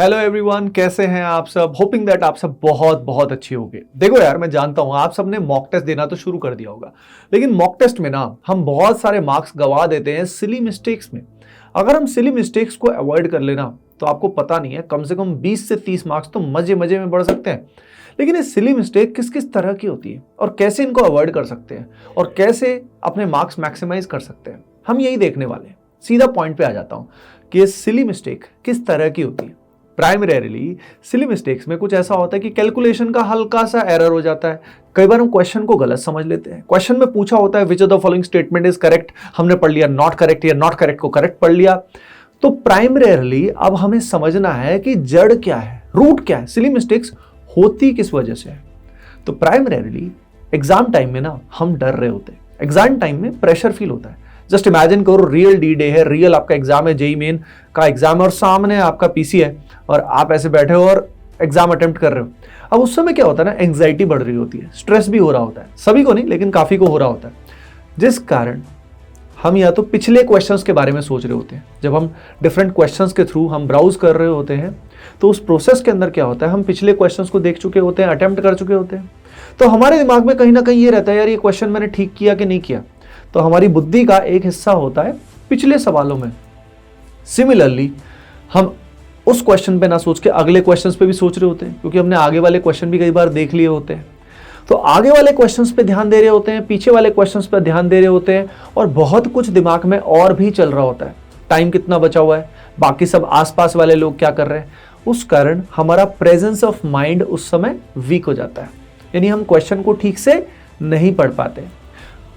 Hello everyone, कैसे हैं आप सब। होपिंग दैट आप सब बहुत बहुत अच्छे होंगे। देखो यार, मैं जानता हूं आप सबने मॉक टेस्ट देना तो शुरू कर दिया होगा, लेकिन मॉक टेस्ट में ना हम बहुत सारे मार्क्स गवा देते हैं सिली मिस्टेक्स में। अगर हम सिली मिस्टेक्स को अवॉइड कर लेना तो आपको पता नहीं है, कम से कम 20 से 30 मार्क्स तो मजे मजे में बढ़ सकते हैं। लेकिन ये सिली मिस्टेक किस किस तरह की होती है और कैसे इनको अवॉइड कर सकते हैं और कैसे अपने मार्क्स मैक्सिमाइज कर सकते हैं, हम यही देखने वाले हैं। सीधा पॉइंट पे आ जाता हूं कि ये सिली मिस्टेक किस तरह की होती है। प्राइमरीली सिली मिस्टेक्स में कुछ ऐसा होता है कि कैलकुलेशन का हल्का सा एरर हो जाता है। कई बार हम क्वेश्चन को गलत समझ लेते हैं। क्वेश्चन में पूछा होता है which of the following statement is correct, हमने पढ़ लिया नॉट करेक्ट, या नॉट करेक्ट को करेक्ट पढ़ लिया। तो प्राइमरीली अब हमें समझना है कि जड़ क्या है, रूट क्या है, सिली मिस्टेक्स होती किस वजह से है। तो प्राइमरीली एग्जाम टाइम में ना हम डर रहे होते हैं, एग्जाम टाइम में प्रेशर फील होता है। जस्ट इमेजिन करो, रियल डी डे है, रियल आपका एग्जाम है, जेईई मेन का एग्जाम है और सामने आपका पीसी है और आप ऐसे बैठे हो और एग्जाम अटेम्प्ट कर रहे हो। अब उस समय क्या होता है ना, एंग्जाइटी बढ़ रही होती है, स्ट्रेस भी हो रहा होता है, सभी को नहीं लेकिन काफी को हो रहा होता है, जिस कारण हम या तो पिछले क्वेश्चंस के बारे में सोच रहे होते हैं। जब हम डिफरेंट क्वेश्चंस के थ्रू हम ब्राउज कर रहे होते हैं तो उस प्रोसेस के अंदर क्या होता है, हम पिछले क्वेश्चंस को देख चुके होते हैं, अटेम्प्ट कर चुके होते हैं। तो हमारे दिमाग में कहीं ना कहीं ये रहता है, यार ये क्वेश्चन मैंने ठीक किया कि नहीं किया। तो हमारी बुद्धि का एक हिस्सा होता है पिछले सवालों में। सिमिलरली हम उस क्वेश्चन पे ना सोच के अगले क्वेश्चंस पे भी सोच रहे होते हैं, क्योंकि हमने आगे वाले क्वेश्चन भी कई बार देख लिए होते हैं। तो आगे वाले क्वेश्चंस पे ध्यान दे रहे होते हैं, पीछे वाले क्वेश्चंस पे ध्यान दे रहे होते हैं और बहुत कुछ दिमाग में और भी चल रहा होता है। टाइम कितना बचा हुआ है, बाकी सब आसपास वाले लोग क्या कर रहे हैं, उस कारण हमारा प्रेजेंस ऑफ माइंड उस समय वीक हो जाता है। यानी हम क्वेश्चन को ठीक से नहीं पढ़ पाते।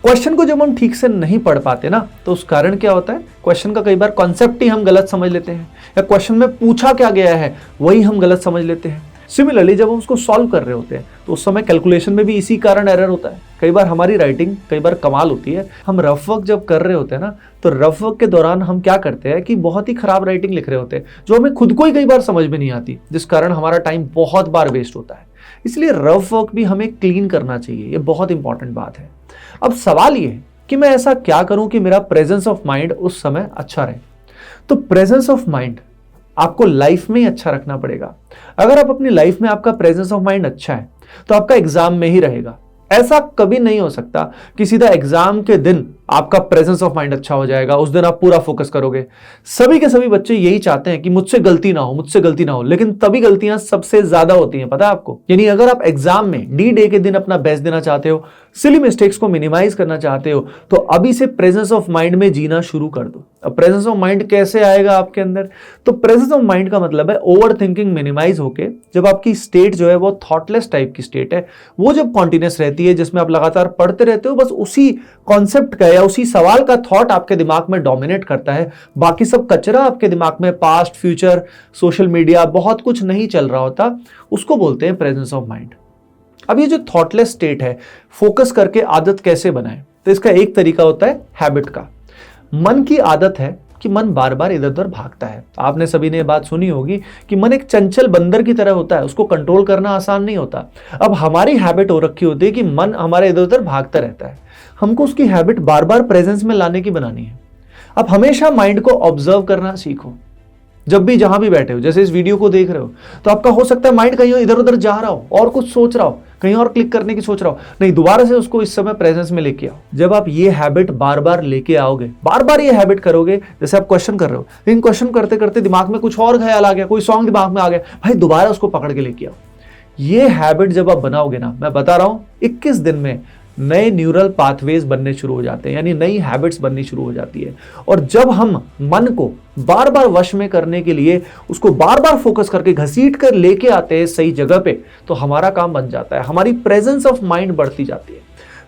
क्वेश्चन को जब हम ठीक से नहीं पढ़ पाते ना, तो उस कारण क्या होता है, क्वेश्चन का कई बार कॉन्सेप्ट ही हम गलत समझ लेते हैं, या क्वेश्चन में पूछा क्या गया है वही हम गलत समझ लेते हैं। सिमिलरली जब हम उसको सॉल्व कर रहे होते हैं तो उस समय कैलकुलेशन में भी इसी कारण एरर होता है। कई बार हमारी राइटिंग कई बार कमाल होती है। हम रफ वर्क जब कर रहे होते हैं ना, तो रफ वर्क के दौरान हम क्या करते हैं कि बहुत ही खराब राइटिंग लिख रहे होते हैं, जो हमें खुद को ही कई बार समझ में नहीं आती, जिस कारण हमारा टाइम बहुत बार वेस्ट होता है। इसलिए रफ वर्क भी हमें क्लीन करना चाहिए, ये बहुत इंपॉर्टेंट बात है। अब सवाल ये है कि मैं ऐसा क्या करूं कि मेरा प्रेजेंस ऑफ माइंड उस समय अच्छा रहे। तो प्रेजेंस ऑफ माइंड आपको लाइफ में ही अच्छा रखना पड़ेगा। अगर आप अपनी लाइफ में आपका प्रेजेंस ऑफ माइंड अच्छा है तो आपका एग्जाम में ही रहेगा। ऐसा कभी नहीं हो सकता कि सीधा एग्जाम के दिन आपका प्रेजेंस ऑफ माइंड अच्छा हो जाएगा, उस दिन आप पूरा फोकस करोगे। सभी के सभी बच्चे यही चाहते हैं कि मुझसे गलती ना हो, मुझसे गलती ना हो, लेकिन तभी गलतियां सबसे ज्यादा होती हैं, पता है आपको। यानी अगर आप एग्जाम में डी डे के दिन अपना बेस्ट देना चाहते हो, सिली मिस्टेक्स को मिनिमाइज करना चाहते हो, तो अभी से प्रेजेंस ऑफ माइंड में जीना शुरू कर दो। अब प्रेजेंस ऑफ माइंड कैसे आएगा आपके अंदर, तो प्रेजेंस ऑफ माइंड का मतलब है ओवर थिंकिंग मिनिमाइज होके जब आपकी स्टेट जो है वो थॉटलेस टाइप की स्टेट है, वो जब कॉन्टिन्यूस रहती है, जिसमें आप लगातार पढ़ते रहते हो, बस उसी कॉन्सेप्ट का या उसी सवाल का थॉट आपके दिमाग में डोमिनेट करता है, बाकी सब कचरा आपके दिमाग में पास्ट, फ्यूचर, सोशल मीडिया, बहुत कुछ नहीं चल रहा होता, उसको बोलते हैं प्रेजेंस ऑफ माइंड। अब ये जो थॉटलेस स्टेट है, फोकस करके आदत कैसे बनाए, तो इसका एक तरीका होता है हैबिट का। मन की आदत है कि मन बार बार इधर उधर भागता है। आपने सभी ने बात सुनी होगी कि मन एक चंचल बंदर की तरह होता है, उसको कंट्रोल करना आसान नहीं होता। अब हमारी हैबिट हो रखी होती है कि मन हमारे इधर उधर भागता रहता है, हमको उसकी हैबिट बार बार प्रेजेंस में लाने की बनानी है। अब हमेशा माइंड को ऑब्जर्व करना सीखो। जब भी जहां भी बैठे हो, जैसे इस वीडियो को देख रहे हो, तो आपका हो सकता है माइंड कहीं इधर उधर जा रहा हो और कुछ सोच रहा हो, कहीं और क्लिक करने की सोच रहा हो, नहीं, दोबारा से उसको इस समय प्रेजेंस में लेके आओ। जब आप ये हैबिट बार बार लेके आओगे, बार बार ये हैबिट करोगे, जैसे आप क्वेश्चन कर रहे हो, लेकिन क्वेश्चन करते करते दिमाग में कुछ और ख्याल आ गया, कोई सॉन्ग दिमाग में आ गया, भाई दोबारा उसको पकड़ के लेके आओ। ये हैबिट जब आप बनाओगे ना, मैं बता रहा हूं 21 दिन में नए न्यूरल पाथवेज बनने शुरू हो जाते हैं, यानी नई हैबिट्स बननी शुरू हो जाती है। और जब हम मन को बार बार वश में करने के लिए उसको बार बार फोकस करके घसीट कर लेके आते हैं सही जगह पे, तो हमारा काम बन जाता है, हमारी प्रेजेंस ऑफ माइंड बढ़ती जाती है।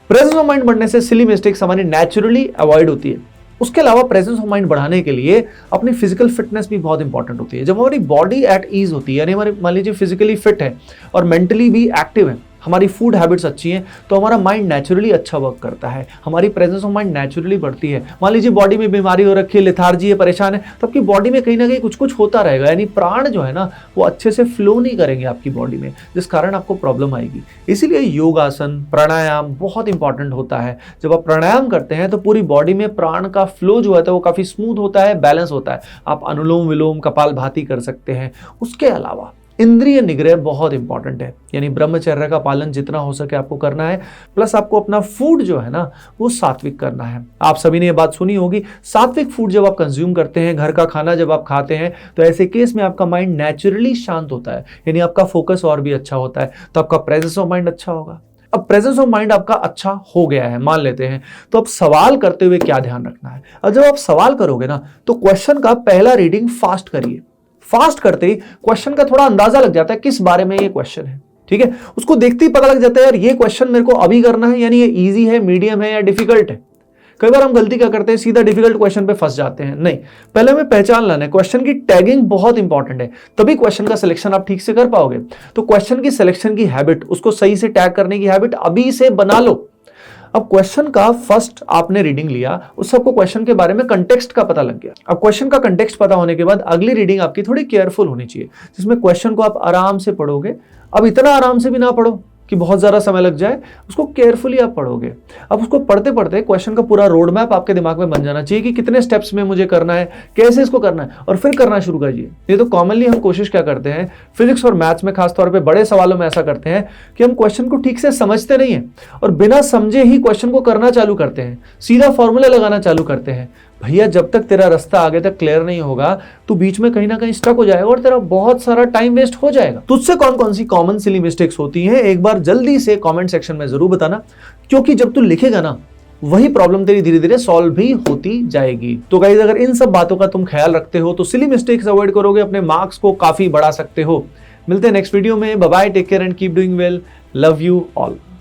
प्रेजेंस ऑफ माइंड बढ़ने से सिली मिस्टेक्स हमारी नेचुरली अवॉइड होती है। उसके अलावा प्रेजेंस ऑफ माइंड बढ़ाने के लिए अपनी फिजिकल फिटनेस भी बहुत इंपॉर्टेंट होती है। जब हमारी बॉडी एट ईज होती है, यानी हमारे मान लीजिए फिजिकली फिट है और मेंटली भी एक्टिव है, हमारी फूड हैबिट्स अच्छी हैं तो हमारा माइंड नेचुरली अच्छा वर्क करता है, हमारी प्रेजेंस ऑफ माइंड नेचुरली बढ़ती है। मान लीजिए बॉडी में बीमारी हो रखी है, लेथार्जी है, परेशान है, तो आपकी बॉडी में कहीं ना कहीं कुछ कुछ होता रहेगा, यानी प्राण जो है ना वो अच्छे से फ्लो नहीं करेंगे आपकी बॉडी में, जिस कारण आपको प्रॉब्लम आएगी। इसीलिए योगासन, प्राणायाम बहुत इंपॉर्टेंट होता है। जब आप प्राणायाम करते हैं तो पूरी बॉडी में प्राण का फ्लो जो है वो काफी स्मूथ होता है, बैलेंस होता है। आप अनुलोम विलोम, कपालभाति कर सकते हैं। उसके अलावा इंद्रिय निग्रह बहुत इंपॉर्टेंट है, यानी ब्रह्मचर्य का पालन जितना हो सके आपको करना है। प्लस आपको अपना फूड जो है ना वो सात्विक करना है। आप सभी ने ये बात सुनी होगी, सात्विक फूड जब आप कंज्यूम करते हैं, घर का खाना जब आप खाते हैं, तो ऐसे केस में आपका माइंड नेचुरली शांत होता है, यानी आपका फोकस और भी अच्छा होता है, तो आपका प्रेजेंस ऑफ माइंड अच्छा होगा। अब प्रेजेंस ऑफ माइंड आपका अच्छा हो गया है मान लेते हैं, तो अब सवाल करते हुए क्या ध्यान रखना है। और जब आप सवाल करोगे ना तो क्वेश्चन का पहला रीडिंग फास्ट करिए। फास्ट करते ही क्वेश्चन का थोड़ा अंदाजा लग जाता है किस बारे में ये क्वेश्चन है, ठीक है। उसको देखते ही पता लग जाता है यार ये क्वेश्चन मेरे को अभी करना है, यानी ये इजी है, मीडियम है या डिफिकल्ट है। कई बार हम गलती क्या करते हैं, सीधा डिफिकल्ट क्वेश्चन पे फंस जाते हैं। नहीं, पहले हमें पहचान लाना है। क्वेश्चन की टैगिंग बहुत इंपॉर्टेंट है, तभी क्वेश्चन का सिलेक्शन आप ठीक से कर पाओगे। तो क्वेश्चन की सिलेक्शन की हैबिट, उसको सही से टैग करने की हैबिट अभी से बना लो। अब क्वेश्चन का फर्स्ट आपने रीडिंग लिया, उससे आपको क्वेश्चन के बारे में कंटेक्स्ट का पता लग गया। अब क्वेश्चन का कंटेक्स्ट पता होने के बाद अगली रीडिंग आपकी थोड़ी केयरफुल होनी चाहिए, जिसमें क्वेश्चन को आप आराम से पढ़ोगे। अब इतना आराम से भी ना पढ़ो कि बहुत ज़्यादा समय लग जाए, उसको केयरफुली आप पढ़ोगे। अब उसको पढ़ते पढ़ते क्वेश्चन का पूरा रोड मैप आपके दिमाग में बन जाना चाहिए कि कितने स्टेप्स में मुझे करना है, कैसे इसको करना है, और फिर करना शुरू करिए। ये तो कॉमनली हम कोशिश क्या करते हैं, फिजिक्स और मैथ्स में खासतौर पे बड़े सवालों में ऐसा करते हैं कि हम क्वेश्चन को ठीक से समझते नहीं हैं और बिना समझे ही क्वेश्चन को करना चालू करते हैं, सीधा फॉर्मूला लगाना चालू करते हैं। भैया जब तक तेरा रास्ता आगे तक क्लियर नहीं होगा तो बीच में कहीं ना कहीं स्टक हो जाएगा और तेरा बहुत सारा टाइम वेस्ट हो जाएगा। तुझसे कौन कौन सी कॉमन सिली मिस्टेक्स होती हैं एक बार जल्दी से कमेंट सेक्शन में जरूर बताना, क्योंकि जब तू लिखेगा ना वही प्रॉब्लम तेरी धीरे धीरे सॉल्व भी होती जाएगी। तो गाइस अगर इन सब बातों का तुम ख्याल रखते हो तो सिली मिस्टेक्स अवॉइड करोगे, अपने मार्क्स को काफी बढ़ा सकते हो। मिलते हैं नेक्स्ट वीडियो में। Bye bye, take care and keep doing well. Love you all.